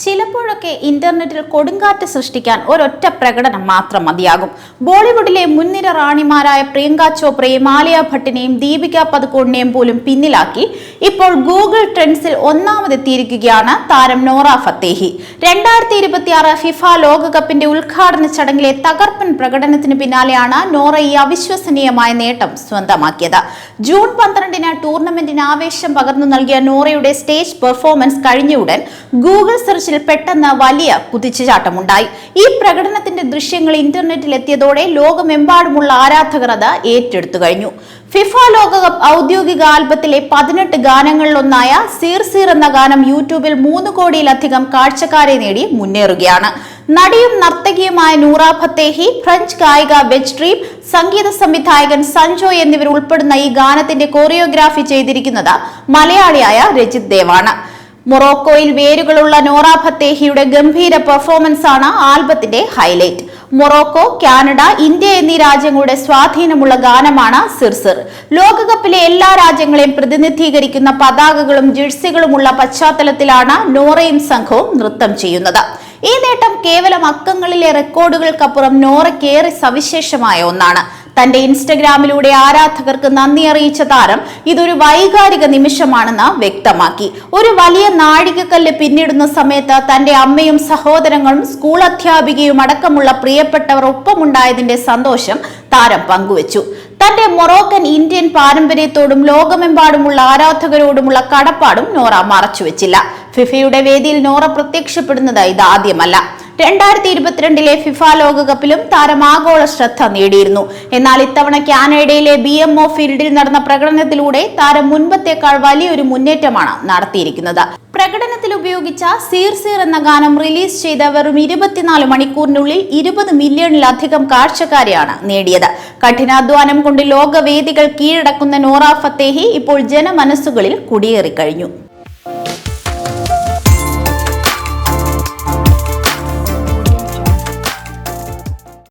ചിലപ്പോഴൊക്കെ ഇന്റർനെറ്റിൽ കൊടുങ്കാറ്റ് സൃഷ്ടിക്കാൻ ഒരൊറ്റ പ്രകടനം മാത്രം മതിയാകും. ബോളിവുഡിലെ മുൻനിര റാണിമാരായ പ്രിയങ്ക ചോപ്രയെയും ആലിയ ഭട്ടിനെയും ദീപിക പദുക്കോണിനെയും പോലും പിന്നിലാക്കി ഇപ്പോൾ ഗൂഗിൾ ട്രെൻഡ്സിൽ ഒന്നാമതെത്തിയിരിക്കുകയാണ് താരം നോറ ഫത്തേഹി. 2026 ഫിഫ ലോകകപ്പിന്റെ ഉദ്ഘാടന ചടങ്ങിലെ തകർപ്പൻ പ്രകടനത്തിന് പിന്നാലെയാണ് നോറ ഈ അവിശ്വസനീയമായ നേട്ടം സ്വന്തമാക്കിയത്. ജൂൺ 12-ന് ടൂർണമെന്റിന് ആവേശം പകർന്നു നൽകിയ നോറയുടെ സ്റ്റേജ് പെർഫോമൻസ് കഴിഞ്ഞയുടൻ ഗൂഗിൾ സെർച്ചിൽ പെട്ടെന്ന് വലിയ കുതിച്ചുചാട്ടമുണ്ടായി. ഈ പ്രകടനത്തിന്റെ ദൃശ്യങ്ങൾ ഇന്റർനെറ്റിൽ എത്തിയതോടെ ലോകമെമ്പാടുമുള്ള ആരാധകർ അത് ഏറ്റെടുത്തു കഴിഞ്ഞു. ഫിഫ ലോകകപ്പ് ഔദ്യോഗിക ആൽബത്തിലെ 18 ഗാനങ്ങളിലൊന്നായ സീർ സീർ എന്ന ഗാനം യൂട്യൂബിൽ 3 കോടിയിലധികം കാഴ്ചക്കാരെ നേടി മുന്നേറുകയാണ്. നടിയും നർത്തകിയുമായ നൂറ ഫത്തേഹി, ഫ്രഞ്ച് ഗായിക വെച്ച് ഡ്രീം, സംഗീത സംവിധായകൻ സഞ്ജോയ് എന്നിവർ ഉൾപ്പെടുന്ന ഈ ഗാനത്തിന്റെ കൊറിയോഗ്രാഫി ചെയ്തിരിക്കുന്നത് മലയാളിയായ രജിത് ദേവാണ്. മൊറോക്കോയിൽ വേരുകളുള്ള നോറ ഫത്തേഹിയുടെ ഗംഭീര പെർഫോമൻസ് ആണ് ആൽബത്തിന്റെ ഹൈലൈറ്റ്. മൊറോക്കോ, കാനഡ, ഇന്ത്യ എന്നീ രാജ്യങ്ങളുടെ സ്വാധീനമുള്ള ഗാനമാണ് സിർ സിർ. ലോകകപ്പിലെ എല്ലാ രാജ്യങ്ങളെയും പ്രതിനിധീകരിക്കുന്ന പതാകകളും ജേഴ്സികളുമുള്ള പശ്ചാത്തലത്തിലാണ് നോറയും സംഘവും നൃത്തം ചെയ്യുന്നത്. ഈ നേട്ടം കേവലം അക്കങ്ങളിലെ റെക്കോർഡുകൾക്കപ്പുറം നോറയ്ക്കേറെ സവിശേഷമായ ഒന്നാണ്. തന്റെ ഇൻസ്റ്റഗ്രാമിലൂടെ ആരാധകർക്ക് നന്ദി അറിയിച്ച താരം ഇതൊരു വൈകാരിക നിമിഷമാണെന്ന് വ്യക്തമാക്കി. ഒരു വലിയ നാഴികക്കല്ല് പിന്നിടുന്ന സമയത്ത് തന്റെ അമ്മയും സഹോദരങ്ങളും സ്കൂൾ അധ്യാപികയും അടക്കമുള്ള പ്രിയപ്പെട്ടവർ ഒപ്പമുണ്ടായതിന്റെ സന്തോഷം താരം പങ്കുവച്ചു. തന്റെ മൊറോക്കൻ ഇന്ത്യൻ പാരമ്പര്യത്തോടും ലോകമെമ്പാടുമുള്ള ആരാധകരോടുമുള്ള കടപ്പാടും നോറ മറച്ചുവെച്ചില്ല. ഫിഫയുടെ വേദിയിൽ നോറ പ്രത്യക്ഷപ്പെടുന്നത് ഇതാദ്യമല്ല. 2022 ഫിഫ ലോകകപ്പിലും താരം ആഗോള ശ്രദ്ധ നേടിയിരുന്നു. എന്നാൽ ഇത്തവണ കാനഡയിലെ BMO ഫീൽഡിൽ നടന്ന പ്രകടനത്തിലൂടെ താരം മുൻപത്തേക്കാൾ വലിയൊരു മുന്നേറ്റമാണ് നടത്തിയിരിക്കുന്നത്. പ്രകടനത്തിൽ ഉപയോഗിച്ച സീർ സീർ എന്ന ഗാനം റിലീസ് ചെയ്ത വെറും 24 മണിക്കൂറിനുള്ളിൽ 20 മില്യണിലധികം കാഴ്ചക്കാരെയാണ് നേടിയത്. കഠിനാധ്വാനം കൊണ്ട് ലോകവേദികൾ കീഴടക്കുന്ന നോറ ഫത്തേഹി ഇപ്പോൾ ജനമനസ്സുകളിൽ കുടിയേറിക്കഴിഞ്ഞു.